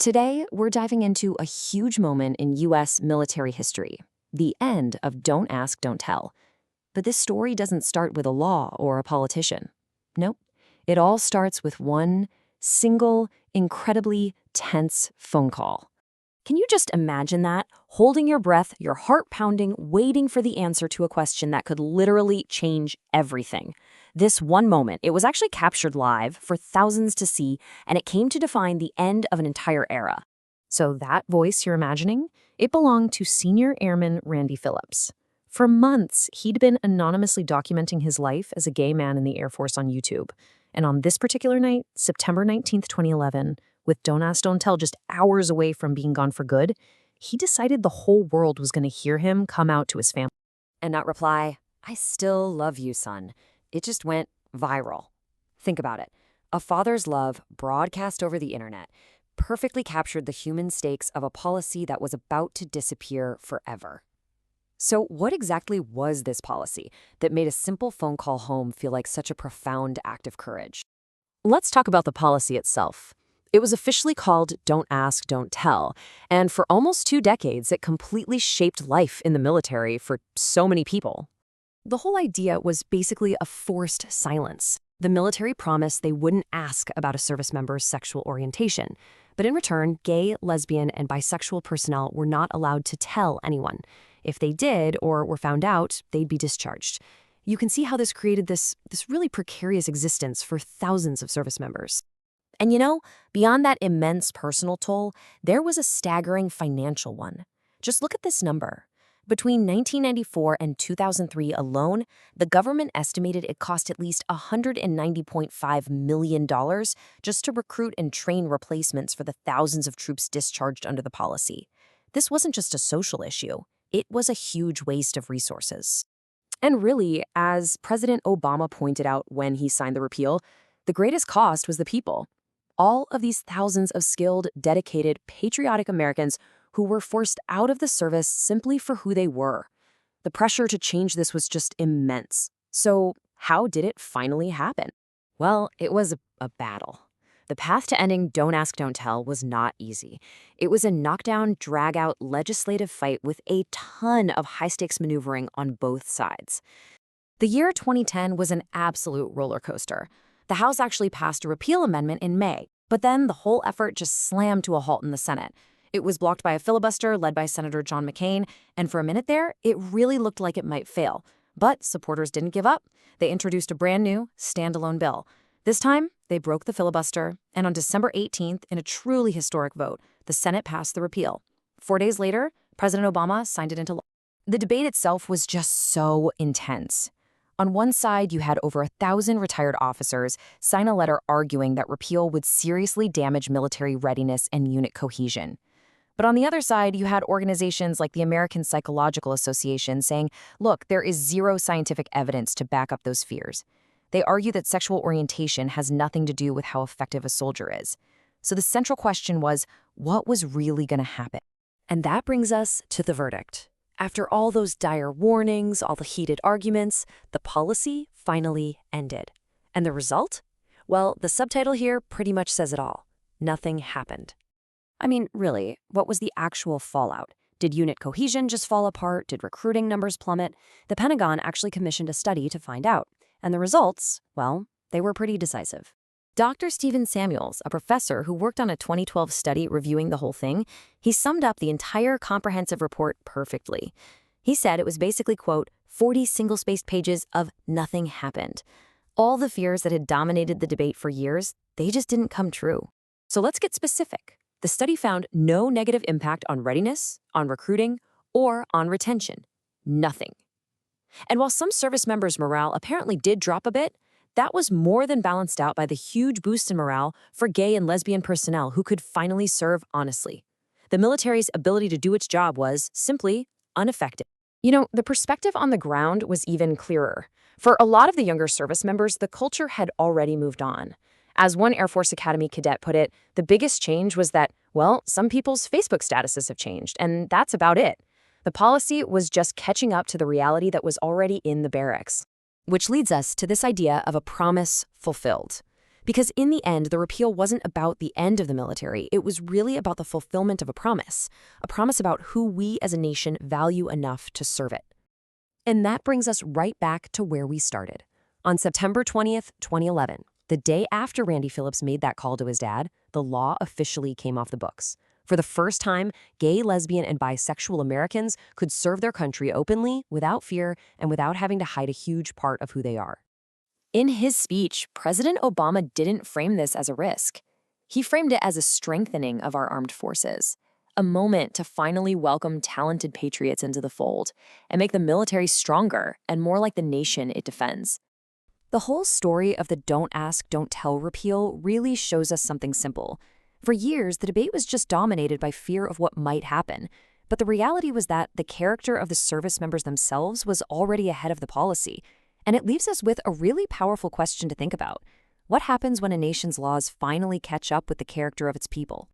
Today, we're diving into a huge moment in U.S. military history, the end of Don't Ask, Don't Tell. But this story doesn't start with a law or a politician. Nope. It all starts with one single, incredibly tense phone call. Can you just imagine that? Holding your breath, your heart pounding, waiting for the answer to a question that could literally change everything. This one moment, it was actually captured live for thousands to see, and it came to define the end of an entire era. So that voice you're imagining, it belonged to Senior Airman Randy Phillips. For months, he'd been anonymously documenting his life as a gay man in the Air Force on YouTube. And on this particular night, September 19th, 2011, with Don't Ask, Don't Tell just hours away from being gone for good, he decided the whole world was going to hear him come out to his family and not reply, "I still love you, son." It just went viral. Think about it. A father's love broadcast over the internet perfectly captured the human stakes of a policy that was about to disappear forever. So what exactly was this policy that made a simple phone call home feel like such a profound act of courage? Let's talk about the policy itself. It was officially called Don't Ask, Don't Tell, and for almost 2 decades, it completely shaped life in the military for so many people. The whole idea was basically a forced silence. The military promised they wouldn't ask about a service member's sexual orientation, but in return, gay, lesbian, and bisexual personnel were not allowed to tell anyone. If they did or were found out, they'd be discharged. You can see how this created this really precarious existence for thousands of service members. And beyond that immense personal toll, there was a staggering financial one. Just look at this number. Between 1994 and 2003 alone, the government estimated it cost at least $190.5 million just to recruit and train replacements for the thousands of troops discharged under the policy. This wasn't just a social issue. It was a huge waste of resources. And really, as President Obama pointed out when he signed the repeal, the greatest cost was the people. All of these thousands of skilled, dedicated, patriotic Americans who were forced out of the service simply for who they were. The pressure to change this was just immense. So how did it finally happen? Well, it was a battle. The path to ending Don't Ask, Don't Tell was not easy. It was a knockdown, drag-out legislative fight with a ton of high-stakes maneuvering on both sides. The year 2010 was an absolute roller coaster. The House actually passed a repeal amendment in May, but then the whole effort just slammed to a halt in the Senate. It was blocked by a filibuster led by Senator John McCain, and for a minute there, it really looked like it might fail. But supporters didn't give up. They introduced a brand new, standalone bill. This time, they broke the filibuster, and on December 18th, in a truly historic vote, the Senate passed the repeal. 4 days later, President Obama signed it into law. The debate itself was just so intense. On one side, you had over 1,000 retired officers sign a letter arguing that repeal would seriously damage military readiness and unit cohesion. But on the other side, you had organizations like the American Psychological Association saying, look, there is zero scientific evidence to back up those fears. They argue that sexual orientation has nothing to do with how effective a soldier is. So the central question was, what was really going to happen? And that brings us to the verdict. After all those dire warnings, all the heated arguments, the policy finally ended. And the result? Well, the subtitle here pretty much says it all. Nothing happened. I mean, really, what was the actual fallout? Did unit cohesion just fall apart? Did recruiting numbers plummet? The Pentagon actually commissioned a study to find out. And the results, well, they were pretty decisive. Dr. Stephen Samuels, a professor who worked on a 2012 study reviewing the whole thing, he summed up the entire comprehensive report perfectly. He said it was basically, quote, 40 single-spaced pages of nothing happened. All the fears that had dominated the debate for years, they just didn't come true. So let's get specific. The study found no negative impact on readiness, on recruiting, or on retention. Nothing. And while some service members' morale apparently did drop a bit, that was more than balanced out by the huge boost in morale for gay and lesbian personnel who could finally serve honestly. The military's ability to do its job was simply unaffected. The perspective on the ground was even clearer. For a lot of the younger service members, the culture had already moved on. As one Air Force Academy cadet put it, the biggest change was that, well, some people's Facebook statuses have changed, and that's about it. The policy was just catching up to the reality that was already in the barracks. Which leads us to this idea of a promise fulfilled. Because in the end, the repeal wasn't about the end of the military. It was really about the fulfillment of a promise about who we as a nation value enough to serve it. And that brings us right back to where we started. On September 20th, 2011, the day after Randy Phillips made that call to his dad, the law officially came off the books. For the first time, gay, lesbian, and bisexual Americans could serve their country openly, without fear, and without having to hide a huge part of who they are. In his speech, President Obama didn't frame this as a risk. He framed it as a strengthening of our armed forces, a moment to finally welcome talented patriots into the fold and make the military stronger and more like the nation it defends. The whole story of the Don't Ask, Don't Tell repeal really shows us something simple. For years, the debate was just dominated by fear of what might happen. But the reality was that the character of the service members themselves was already ahead of the policy. And it leaves us with a really powerful question to think about. What happens when a nation's laws finally catch up with the character of its people?